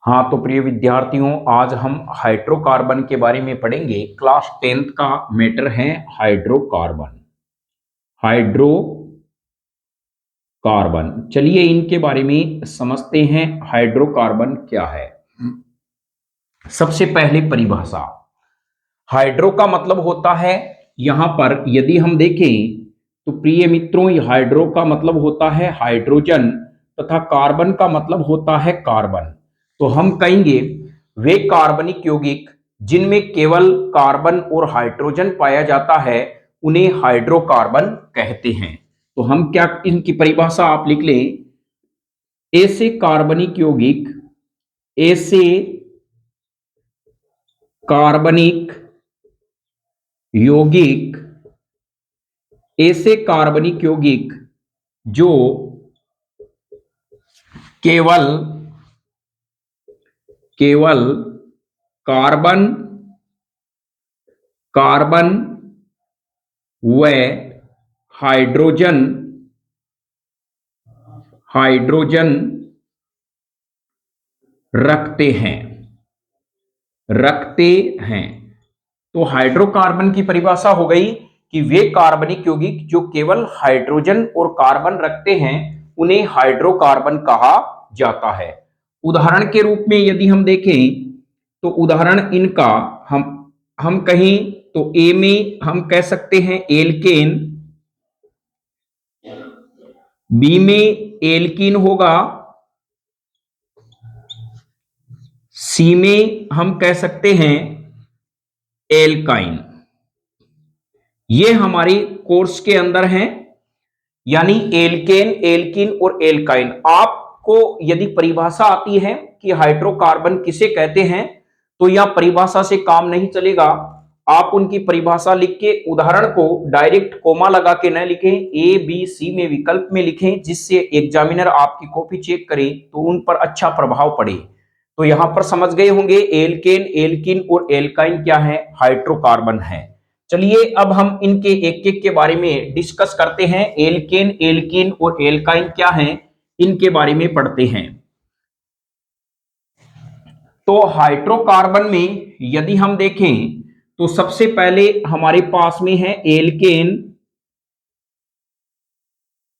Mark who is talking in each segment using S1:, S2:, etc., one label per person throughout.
S1: हाँ तो प्रिय विद्यार्थियों, आज हम हाइड्रोकार्बन के बारे में पढ़ेंगे। क्लास 10th का मैटर है हाइड्रोकार्बन। चलिए इनके बारे में समझते हैं। हाइड्रोकार्बन क्या है? सबसे पहले परिभाषा। हाइड्रो का मतलब होता है, यहां पर यदि हम देखें तो प्रिय मित्रों, हाइड्रो का मतलब होता है हाइड्रोजन तथा कार्बन का मतलब होता है कार्बन। तो हम कहेंगे वे कार्बनिक यौगिक जिनमें केवल कार्बन और हाइड्रोजन पाया जाता है उन्हें हाइड्रोकार्बन कहते हैं। तो हम क्या, इनकी परिभाषा आप लिख लें। ऐसे कार्बनिक यौगिक, ऐसे कार्बनिक यौगिक, ऐसे कार्बनिक यौगिक जो केवल केवल कार्बन कार्बन व हाइड्रोजन हाइड्रोजन रखते हैं। तो हाइड्रोकार्बन की परिभाषा हो गई कि वे कार्बनिक यौगिक जो केवल हाइड्रोजन और कार्बन रखते हैं उन्हें हाइड्रोकार्बन कहा जाता है। उदाहरण के रूप में यदि हम देखें तो उदाहरण इनका हम कहें तो ए में हम कह सकते हैं एल्केन, बी में एल्कीन होगा, सी में हम कह सकते हैं एल्काइन। ये हमारे कोर्स के अंदर हैं, यानी एल्केन, एल्कीन और एल्काइन। आपको यदि परिभाषा आती है कि हाइड्रोकार्बन किसे कहते हैं तो यह परिभाषा से काम नहीं चलेगा। आप उनकी परिभाषा लिख के उदाहरण को डायरेक्ट कोमा लगा के न लिखें, ए बी सी में विकल्प में लिखें, जिससे एग्जामिनर आपकी कॉपी चेक करे तो उन पर अच्छा प्रभाव पड़े। तो यहां पर समझ गए होंगे एल्केन, एल्कीन और एल्काइन क्या है, हाइड्रोकार्बन है। चलिए अब हम इनके एक एक के बारे में डिस्कस करते हैं। एल्केन, एल्कीन और एल्काइन क्या हैं, इनके बारे में पढ़ते हैं। तो हाइड्रोकार्बन में यदि हम देखें तो सबसे पहले हमारे पास में है एल्केन,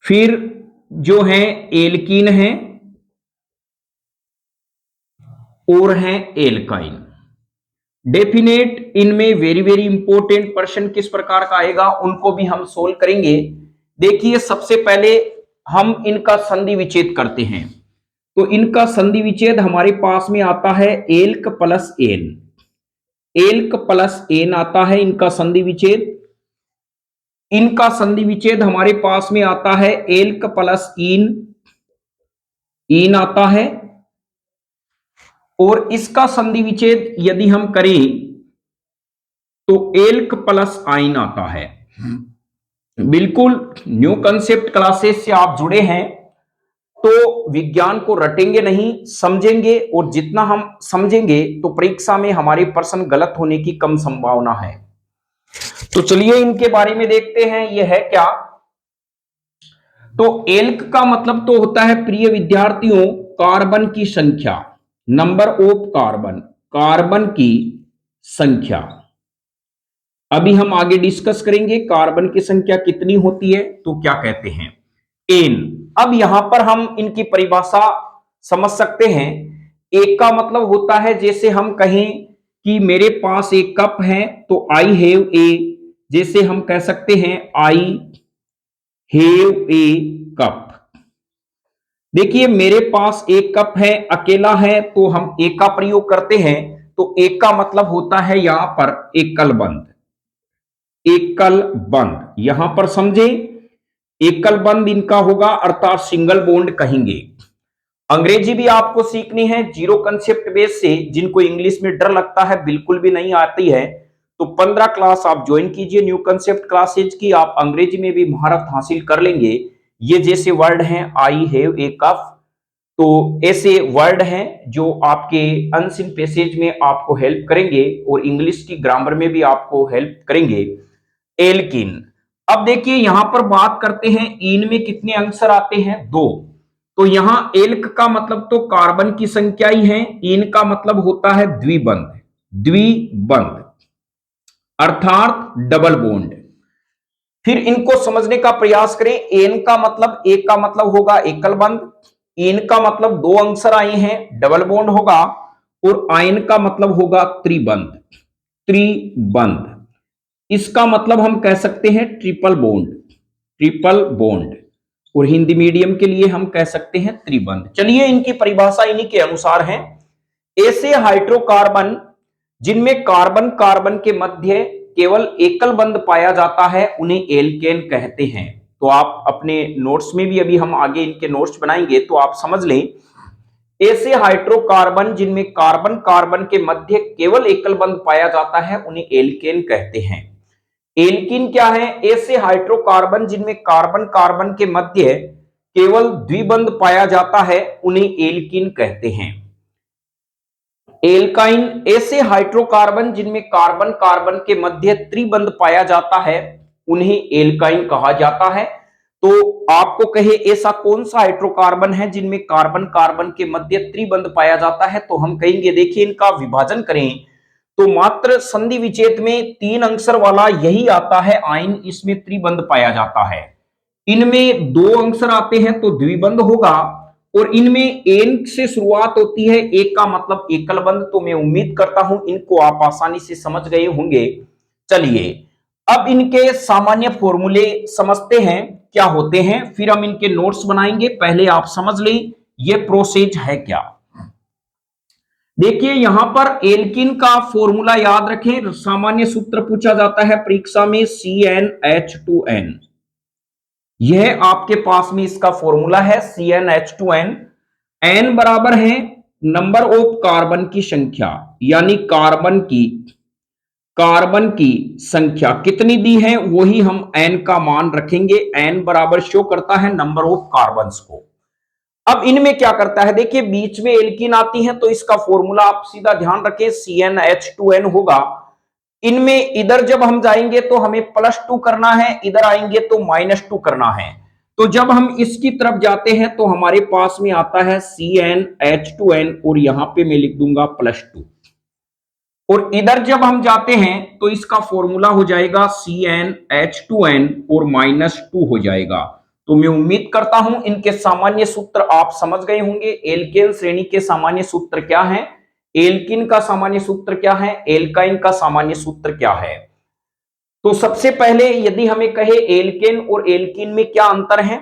S1: फिर जो है एल्कीन है और है एल्काइन। डेफिनेट इनमें वेरी वेरी इंपॉर्टेंट पर्सन किस प्रकार का आएगा उनको भी हम सोल्व करेंगे। देखिए सबसे पहले हम इनका संधि विच्छेद करते हैं। तो इनका संधि विच्छेद हमारे पास में आता है alk plus n. Alk plus n आता है इनका संधि विच्छेद। इनका संधि विच्छेद हमारे पास में आता है एल्क प्लस इन, इन आता है। और इसका संधि विच्छेद यदि हम करें तो एल्क प्लस आइन आता है। बिल्कुल न्यू कंसेप्ट क्लासेस से आप जुड़े हैं तो विज्ञान को रटेंगे नहीं, समझेंगे, और जितना हम समझेंगे तो परीक्षा में हमारे प्रश्न गलत होने की कम संभावना है। तो चलिए इनके बारे में देखते हैं ये है क्या। तो एल्क का मतलब तो होता है प्रिय विद्यार्थियों कार्बन की संख्या, नंबर ऑफ कार्बन, कार्बन की संख्या। अभी हम आगे डिस्कस करेंगे कार्बन की संख्या कितनी होती है तो क्या कहते हैं, एन। अब यहां पर हम इनकी परिभाषा समझ सकते हैं। एक का मतलब होता है जैसे हम कहें कि मेरे पास एक कप है तो आई हैव ए, जैसे हम कह सकते हैं आई हैव ए कप। देखिए मेरे पास एक कप है, अकेला है तो हम एक का प्रयोग करते हैं। तो एक का मतलब होता है यहां पर एकल बंद, एकल बंद। यहां पर समझे एकल बंद इनका होगा अर्थात सिंगल बॉन्ड कहेंगे। अंग्रेजी भी आपको सीखनी है जीरो कंसेप्ट बेस से। जिनको इंग्लिश में डर लगता है, बिल्कुल भी नहीं आती है, तो 15 क्लास आप ज्वाइन कीजिए न्यू कंसेप्ट क्लासेज की। आप अंग्रेजी में भी महारत हासिल कर लेंगे। ये जैसे वर्ड हैं आई हैव ए कप, तो ऐसे वर्ड हैं जो आपके अनसीन पैसेज में आपको हेल्प करेंगे और इंग्लिश की ग्रामर में भी आपको हेल्प करेंगे। एल्किन। अब देखिए यहां पर बात करते हैं इन में कितने आंसर आते हैं, दो। तो यहां एल्क का मतलब तो कार्बन की संख्या ही है, इन का मतलब होता है द्विबंध, द्विबंध अर्थात डबल बॉन्ड। फिर इनको समझने का प्रयास करें। एन का मतलब, एक का मतलब होगा एकल बंध, इन का मतलब दो अक्षर आए हैं डबल बॉन्ड होगा, और आयन का मतलब होगा त्रिबंध, त्रिबंध। इसका मतलब हम कह सकते हैं ट्रिपल बॉन्ड, ट्रिपल बॉन्ड, और हिंदी मीडियम के लिए हम कह सकते हैं त्रिबंध। चलिए इनकी परिभाषा इन्हीं के अनुसार है। ऐसे हाइड्रोकार्बन जिनमें कार्बन कार्बन के मध्य केवल एकल बंध पाया जाता है उन्हें एल्केन कहते हैं। तो आप अपने नोट्स में भी, अभी हम आगे इनके नोट्स बनाएंगे तो आप समझ लें, ऐसे हाइड्रोकार्बन जिनमें कार्बन कार्बन के मध्य केवल एकल बंध पाया जाता है उन्हें एल्केन कहते हैं। एल्कीन क्या है? ऐसे हाइड्रोकार्बन जिनमें कार्बन कार्बन के मध्य केवल द्विबंध पाया जाता है उन्हें एल्कीन कहते हैं। एल्काइन ऐसे हाइड्रोकार्बन जिनमें कार्बन कार्बन के मध्य त्रिबंध पाया जाता है उन्हें एल्काइन कहा जाता है। तो आपको कहे ऐसा कौन सा हाइड्रोकार्बन है जिनमें कार्बन कार्बन के मध्य त्रिबंध पाया जाता है, तो हम कहेंगे, देखिए इनका विभाजन करें तो मात्र संधि विच्छेद में 3 अक्षर वाला यही आता है आयन, इसमें त्रिबंध पाया जाता है। इनमें 2 अक्षर आते हैं तो द्विबंध होगा, और इनमें एन से शुरुआत होती है, एक का मतलब एकल बंध। तो मैं उम्मीद करता हूं इनको आप आसानी से समझ गए होंगे। चलिए अब इनके सामान्य फॉर्मूले समझते हैं क्या होते हैं, फिर हम इनके नोट्स बनाएंगे। पहले आप समझ लें ये प्रोसेस है क्या। देखिए यहां पर एल्किन का फॉर्मूला याद रखें, सामान्य सूत्र पूछा जाता है परीक्षा में, CnH2n। यह आपके पास में इसका फॉर्मूला है CnH2n। n बराबर है नंबर ऑफ कार्बन की संख्या, यानी कार्बन की संख्या कितनी दी है वही हम n का मान रखेंगे। n बराबर शो करता है नंबर ऑफ कार्बन्स को। अब इनमें क्या करता है, देखिए बीच में एल्कीन आती है तो इसका फॉर्मूला आप सीधा ध्यान रखें CnH2n होगा। इनमें इधर जब हम जाएंगे तो हमें +2 करना है, इधर आएंगे तो -2 करना है। तो जब हम इसकी तरफ जाते हैं तो हमारे पास में आता है CnH2n, और यहां पे मैं लिख दूंगा +2, और इधर जब हम जाते हैं तो इसका फॉर्मूला हो जाएगा CnH2n और -2 हो जाएगा। तो मैं उम्मीद करता हूं इनके सामान्य सूत्र आप समझ गए होंगे। एल्केन श्रेणी के सामान्य सूत्र क्या है, एल्किन का सामान्य सूत्र क्या है, एल्काइन का सामान्य सूत्र क्या है। तो सबसे पहले यदि हमें कहे एल्केन और एल्किन में क्या अंतर है,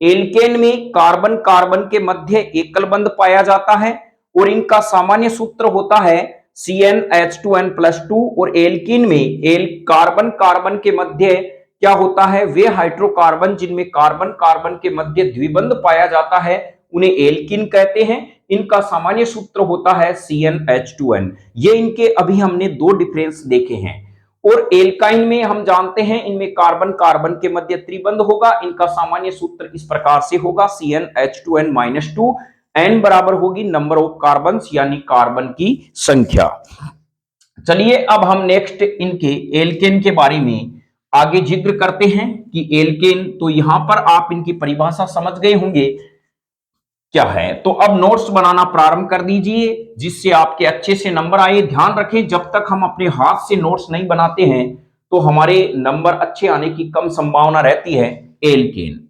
S1: एल्केन में कार्बन कार्बन के मध्य एकल बंध पाया जाता है और इनका सामान्य सूत्र होता है CnH2n+2, और एल्किन में कार्बन कार्बन के मध्य क्या होता है, वे हाइड्रोकार्बन जिनमें कार्बन कार्बन के मध्य द्विबंध पाया जाता है उन्हें एल्किन कहते हैं। इनका सामान्य सूत्र होता है CnH2n। ये इनके अभी हमने 2 डिफरेंस देखे हैं। और एल्काइन में हम जानते हैं इनमें कार्बन कार्बन के मध्य त्रिबंध होगा। इनका सामान्य सूत्र इस प्रकार से होगा CnH2n-2, n बराबर होगी नंबर ऑफ कार्बन यानी कार्बन की संख्या। चलिए अब हम नेक्स्ट इनके एल्केन के बारे में आगे जिक्र करते हैं कि एल्केन, तो यहां पर आप इनकी परिभाषा समझ गए होंगे क्या है। तो अब नोट्स बनाना प्रारंभ कर दीजिए जिससे आपके अच्छे से नंबर आए। ध्यान रखें जब तक हम अपने हाथ से नोट्स नहीं बनाते हैं तो हमारे नंबर अच्छे आने की कम संभावना रहती है। एल्केन,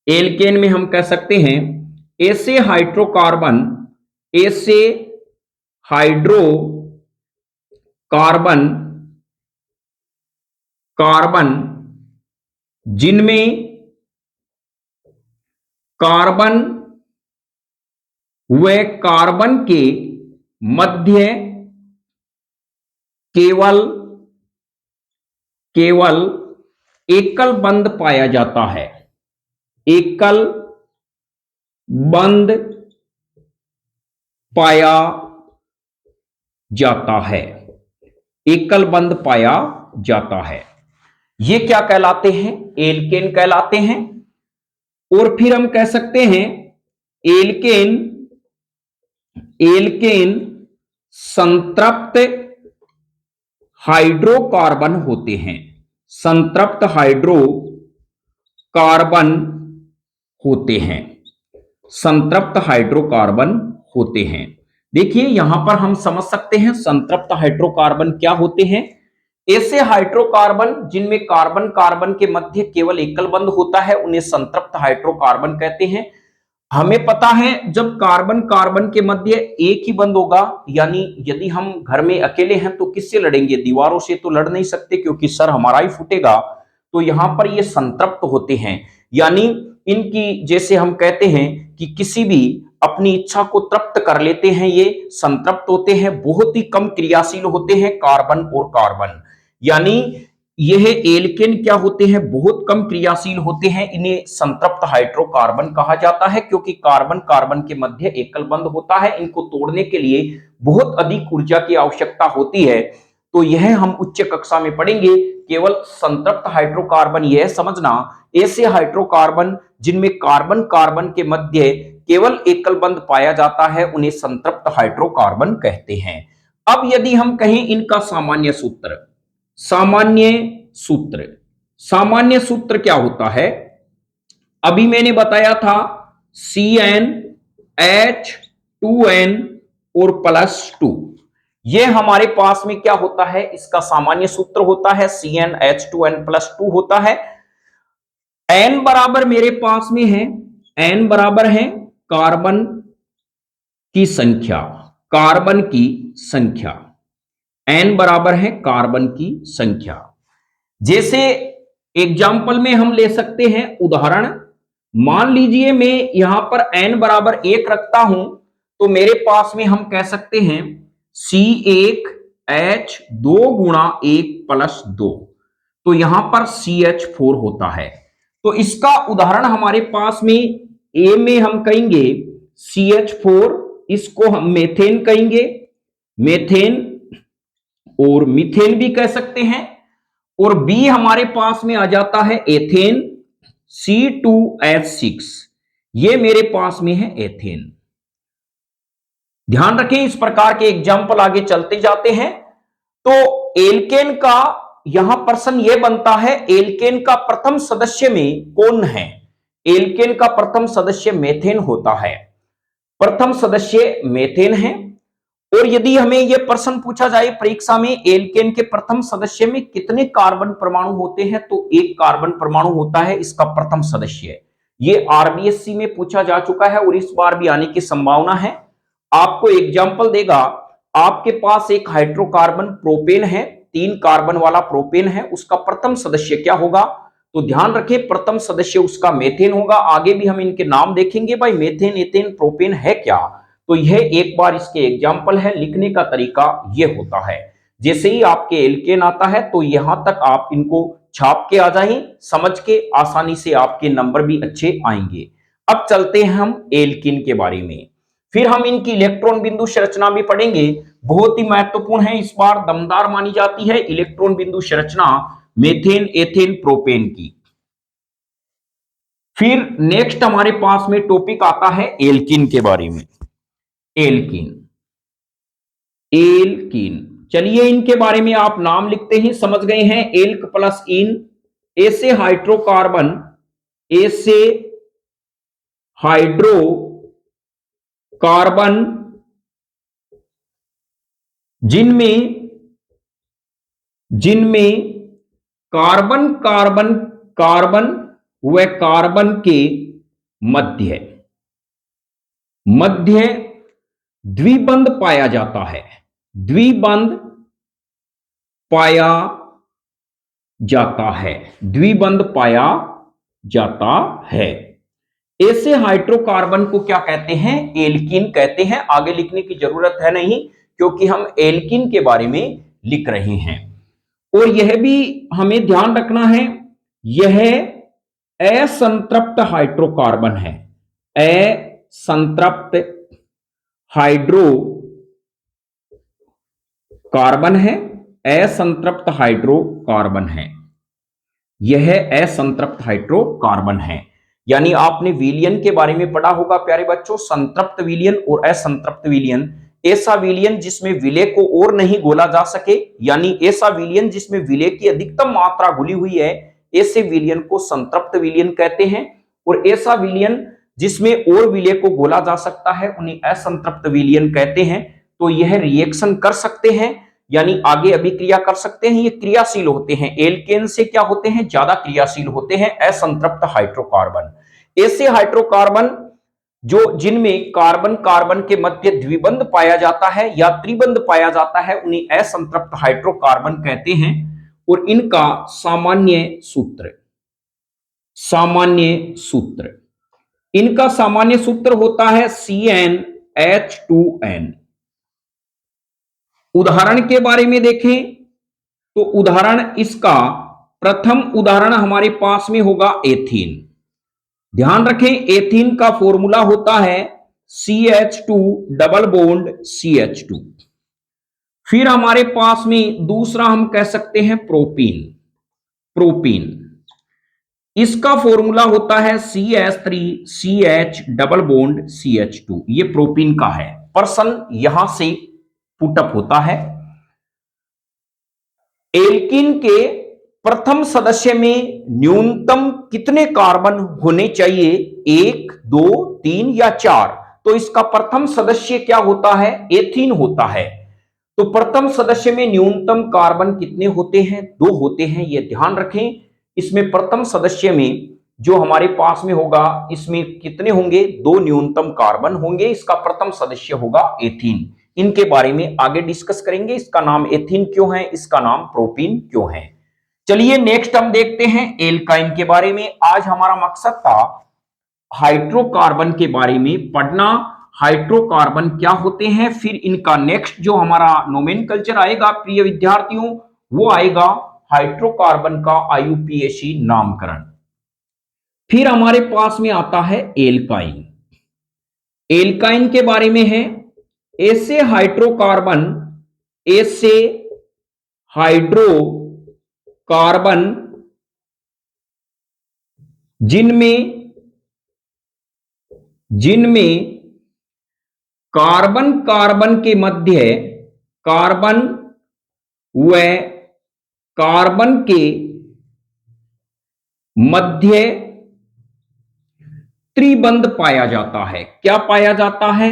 S1: एल्केन में हम कह सकते हैं ऐसे हाइड्रोकार्बन, ऐसे हाइड्रोकार्बन कार्बन जिनमें कार्बन व कार्बन के मध्य केवल एकल बंध पाया जाता है, एकल बंध पाया जाता है, एकल बंध पाया जाता है, ये क्या कहलाते हैं, एल्केन कहलाते हैं। और फिर हम कह सकते हैं एल्केन, एल्केन संतृप्त हाइड्रोकार्बन होते हैं, संतृप्त हाइड्रोकार्बन होते हैं। संतृप्त हाइड्रोकार्बन होते हैं। देखिए यहां पर हम समझ सकते हैं संतृप्त हाइड्रोकार्बन क्या होते हैं। ऐसे हाइड्रोकार्बन जिनमें कार्बन कार्बन के मध्य केवल एकल बंध होता है उन्हें संतृप्त हाइड्रोकार्बन कहते हैं। हमें पता है जब कार्बन कार्बन के मध्य एक ही बंध होगा, यानी यदि हम घर में अकेले हैं तो किससे लड़ेंगे, दीवारों से तो लड़ नहीं सकते क्योंकि सर हमारा ही फूटेगा। तो यहां पर ये संतृप्त होते हैं, यानी इनकी जैसे हम कहते हैं कि किसी भी अपनी इच्छा को तृप्त कर लेते हैं, ये संतृप्त होते हैं, बहुत ही कम क्रियाशील होते हैं कार्बन और कार्बन। यानी यह एल्केन क्या होते हैं, बहुत कम क्रियाशील होते हैं, इन्हें संतृप्त हाइड्रोकार्बन कहा जाता है क्योंकि कार्बन कार्बन के मध्य एकल बंध होता है, इनको तोड़ने के लिए बहुत अधिक ऊर्जा की आवश्यकता होती है। तो यह हम उच्च कक्षा में पढ़ेंगे। केवल संतृप्त हाइड्रोकार्बन यह समझना, ऐसे हाइड्रोकार्बन जिनमें कार्बन कार्बन के मध्य केवल एकल बंध पाया जाता है उन्हें संतृप्त हाइड्रोकार्बन कहते हैं। अब यदि हम कहें इनका सामान्य सूत्र, सामान्य सूत्र, सामान्य सूत्र क्या होता है, अभी मैंने बताया था CnH2n और +2, ये हमारे पास में क्या होता है, इसका सामान्य सूत्र होता है CnH2n+2 होता है। n बराबर मेरे पास में है, n बराबर है कार्बन की संख्या, कार्बन की संख्या, n बराबर है कार्बन की संख्या। जैसे एग्जाम्पल में हम ले सकते हैं उदाहरण, मान लीजिए मैं यहां पर n बराबर 1 रखता हूं तो मेरे पास में हम कह सकते हैं C1H2 गुणा 1+2, तो यहां पर CH4 होता है। तो इसका उदाहरण हमारे पास में ए में हम कहेंगे CH4, इसको हम मेथेन कहेंगे, मेथेन और मीथेन भी कह सकते हैं। और बी हमारे पास में आ जाता है एथेन, C2H6, ये मेरे पास में है एथेन। ध्यान रखें इस प्रकार के एग्जाम्पल आगे चलते जाते हैं। तो एल्केन का यहां प्रश्न यह बनता है, एल्केन का प्रथम सदस्य में कौन है, एल्केन का प्रथम सदस्य मेथेन होता है, प्रथम सदस्य मेथेन है। और यदि हमें यह प्रश्न पूछा जाए परीक्षा में एल्केन के प्रथम सदस्य में कितने कार्बन परमाणु होते हैं, तो एक कार्बन परमाणु होता है इसका प्रथम सदस्य। ये आरबीएससी में पूछा जा चुका है और इस बार भी आने की संभावना है। आपको एग्जाम्पल देगा, आपके पास एक हाइड्रोकार्बन प्रोपेन है, 3 कार्बन वाला प्रोपेन है, उसका प्रथम सदस्य क्या होगा, तो ध्यान रखें प्रथम सदस्य उसका मेथेन होगा। आगे भी हम इनके नाम देखेंगे, भाई मेथेन एथेन प्रोपेन है क्या। तो यह एक बार इसके एग्जाम्पल है, लिखने का तरीका यह होता है। जैसे ही आपके एल्केन आता है तो यहां तक आप इनको छाप के आ जाएं, समझ के आसानी से आपके नंबर भी अच्छे आएंगे। अब चलते हैं हम एल्कीन के बारे में, फिर हम इनकी इलेक्ट्रॉन बिंदु संरचना भी पढ़ेंगे, बहुत ही महत्वपूर्ण है, इस बार दमदार मानी जाती है इलेक्ट्रॉन बिंदु संरचना मेथेन एथेन प्रोपेन की। फिर नेक्स्ट हमारे पास में टॉपिक आता है एल्कीन के बारे में। एल्कीन, एल्कीन, चलिए इनके बारे में आप नाम लिखते ही समझ गए हैं। एल्क प्लस इन, ऐसे हाइड्रोकार्बन, ऐसे हाइड्रोकार्बन जिनमें कार्बन कार्बन कार्बन व कार्बन के मध्य द्विबंध पाया जाता है, द्विबंध पाया जाता है, द्विबंध पाया जाता है। ऐसे हाइड्रोकार्बन को क्या कहते हैं, एल्कीन कहते हैं। आगे लिखने की जरूरत है नहीं क्योंकि हम एल्कीन के बारे में लिख रहे हैं। और यह भी हमें ध्यान रखना है, यह असंतृप्त हाइड्रोकार्बन है, असंतृप्त हाइड्रोकार्बन है, असंतृप्त हाइड्रोकार्बन है, यह असंतृप्त हाइड्रोकार्बन है। यानी आपने विलयन के बारे में पढ़ा होगा प्यारे बच्चों, संतृप्त विलयन और असंतृप्त विलयन। ऐसा विलयन जिसमें विलय को और नहीं घोला जा सके, यानी ऐसा विलयन जिसमें विलय की अधिकतम मात्रा घुली हुई है, ऐसे विलयन को संतृप्त विलयन कहते हैं। और ऐसा विलयन जिसमें और विलय को घोला जा सकता है उन्हें असंतृप्त विलयन कहते हैं। तो यह रिएक्शन कर सकते हैं, यानी आगे अभिक्रिया कर सकते हैं, ये क्रियाशील होते हैं। एल्केन से क्या होते हैं, ज्यादा क्रियाशील होते हैं असंतृप्त हाइड्रोकार्बन। ऐसे हाइड्रोकार्बन जो जिनमें कार्बन कार्बन के मध्य द्विबंध पाया जाता है या त्रिबंध पाया जाता है उन्हें असंतृप्त हाइड्रोकार्बन कहते हैं। और इनका सामान्य सूत्र इनका सामान्य सूत्र होता है CnH2n। उदाहरण के बारे में देखें तो उदाहरण इसका प्रथम उदाहरण हमारे पास में होगा एथीन। ध्यान रखें एथीन का फॉर्मूला होता है CH2 डबल बॉन्ड CH2। फिर हमारे पास में दूसरा हम कह सकते हैं प्रोपीन। इसका फॉर्मूला होता है CH3CH डबल बॉन्ड CH2। ये प्रोपीन का है। प्रश्न यहां से पुटअप होता है, एल्कीन के प्रथम सदस्य में न्यूनतम कितने कार्बन होने चाहिए, 1, 2, 3 या 4? तो इसका प्रथम सदस्य क्या होता है, एथीन होता है। तो प्रथम सदस्य में न्यूनतम कार्बन कितने होते हैं, 2 होते हैं, यह ध्यान रखें। इसमें प्रथम सदस्य में जो हमारे पास में होगा इसमें कितने होंगे, 2 न्यूनतम कार्बन होंगे। इसका प्रथम सदस्य होगा एथीन। इनके बारे में आगे डिस्कस करेंगे। इसका नाम एथीन क्यों है, इसका नाम प्रोपीन क्यों है। चलिए नेक्स्ट हम देखते हैं एल्काइन के बारे में। आज हमारा मकसद था हाइड्रोकार्बन के बारे में पढ़ना, हाइड्रोकार्बन क्या होते हैं। फिर इनका नेक्स्ट जो हमारा नोमेनकल्चर आएगा प्रिय विद्यार्थियों, वो आएगा हाइड्रोकार्बन का IUPAC नामकरण। फिर हमारे पास में आता है एल्काइन। एल्काइन के बारे में है ऐसे हाइड्रोकार्बन जिनमें कार्बन कार्बन के मध्य कार्बन व कार्बन के मध्य त्रिबंध पाया जाता है। क्या पाया जाता है,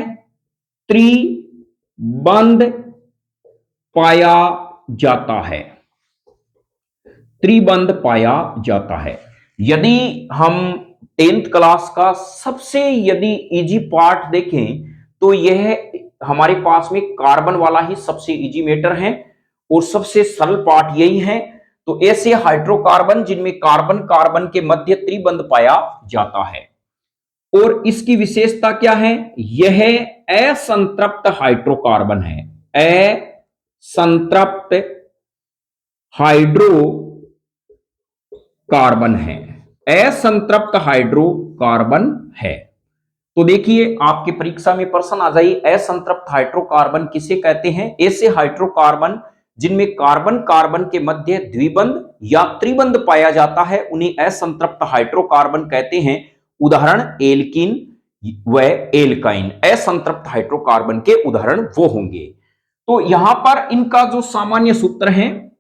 S1: त्रिबंध पाया जाता है। त्रिबंध पाया जाता है। यदि हम 10th क्लास का सबसे यदि इजी पार्ट देखें तो यह हमारे पास में कार्बन वाला ही सबसे इजी मैटर है और सबसे सरल पार्ट यही है। तो ऐसे हाइड्रोकार्बन जिनमें कार्बन कार्बन के मध्य त्रिबंध पाया जाता है। और इसकी विशेषता क्या है, यह असंतृप्त हाइड्रोकार्बन है। असंतृप्त हाइड्रोकार्बन है, असंतृप्त हाइड्रोकार्बन है। तो देखिए आपकी परीक्षा में प्रश्न आ जाए असंतृप्त हाइड्रोकार्बन किसे कहते हैं। ऐसे हाइड्रोकार्बन जिनमें कार्बन कार्बन के मध्य द्विबंध या त्रिबंध पाया जाता है उन्हें असंतृप्त हाइड्रोकार्बन कहते हैं। उदाहरण एल्कीन व एल्काइन असंतृप्त हाइड्रोकार्बन के उदाहरण वो होंगे। तो यहां पर इनका जो सामान्य सूत्र है,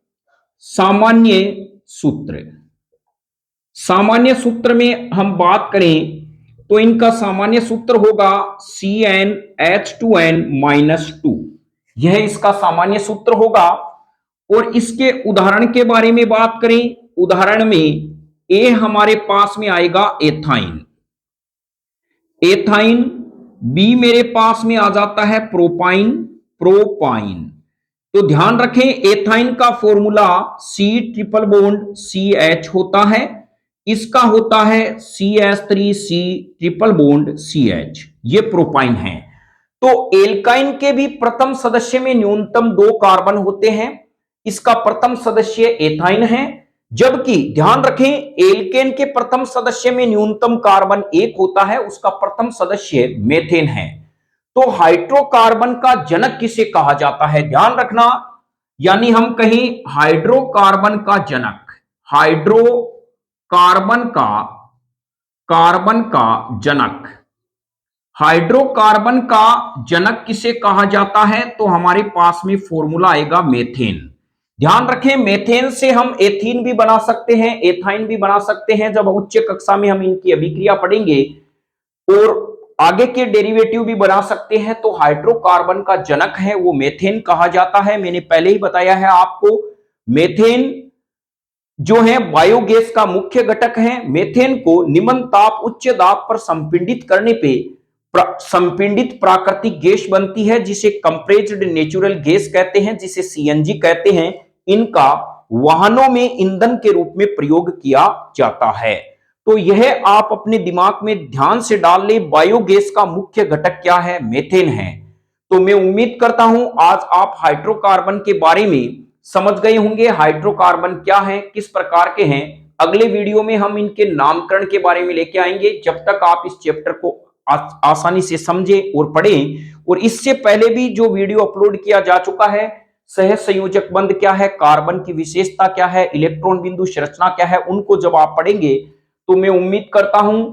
S1: सामान्य सूत्र में हम बात करें तो इनका सामान्य सूत्र होगा CnH2n-2। यह इसका सामान्य सूत्र होगा। और इसके उदाहरण के बारे में बात करें, उदाहरण में ए हमारे पास में आएगा एथाइन, बी मेरे पास में आ जाता है प्रोपाइन। तो ध्यान रखें एथाइन का formula C triple bond CH होता है, इसका होता है CH3C ट्रिपल बॉन्ड CH, ये प्रोपाइन है। तो एल्काइन के भी प्रथम सदस्य में न्यूनतम 2 कार्बन होते हैं, इसका प्रथम सदस्य एथाइन है। जबकि ध्यान रखें एल्केन के प्रथम सदस्य में न्यूनतम कार्बन 1 होता है, उसका प्रथम सदस्य मेथेन है। तो हाइड्रोकार्बन का जनक किसे कहा जाता है, ध्यान रखना। यानी हम कहें हाइड्रोकार्बन का जनक, हाइड्रोकार्बन का जनक किसे कहा जाता है, तो हमारे पास में फॉर्मूला आएगा मेथेन। ध्यान रखें मेथेन से हम एथीन भी बना सकते हैं, एथाइन भी बना सकते हैं। जब उच्च कक्षा में हम इनकी अभिक्रिया पढ़ेंगे और आगे के डेरिवेटिव भी बना सकते हैं। तो हाइड्रोकार्बन का जनक है वो मेथेन कहा जाता है। मैंने पहले ही बताया है आपको, मेथेन जो है बायोगैस का मुख्य घटक है। मेथेन को निम्न ताप उच्च दाब पर संपीड़ित करने पे संपीड़ित प्राकृतिक गैस बनती है, जिसे कंप्रेस्ड नेचुरल गैस कहते हैं, जिसे सीएनजी कहते हैं। इनका वाहनों में ईंधन के रूप में प्रयोग किया जाता है। तो यह आप अपने दिमाग में ध्यान से डाल ले, बायोगैस का मुख्य घटक क्या है? मेथेन है। तो मैं उम्मीद करता हूं आज आप हाइड्रोकार्बन के बारे में समझ गए होंगे। हाइड्रोकार्बन क्या है, किस प्रकार के हैं। अगले वीडियो में हम इनके नामकरण के बारे में लेके आएंगे। जब तक आप इस चैप्टर को आसानी से समझें और पढ़ें, और इससे पहले भी जो वीडियो अपलोड किया जा चुका है, सह संयोजक बंध क्या है, कार्बन की विशेषता क्या है, इलेक्ट्रॉन बिंदु संरचना क्या है, उनको जब आप पढ़ेंगे तो मैं उम्मीद करता हूं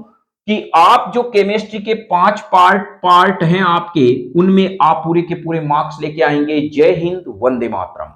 S1: कि आप जो केमिस्ट्री के 5 पार्ट हैं आपके, उनमें आप पूरे के पूरे मार्क्स लेके आएंगे। जय हिंद, वंदे मातरम।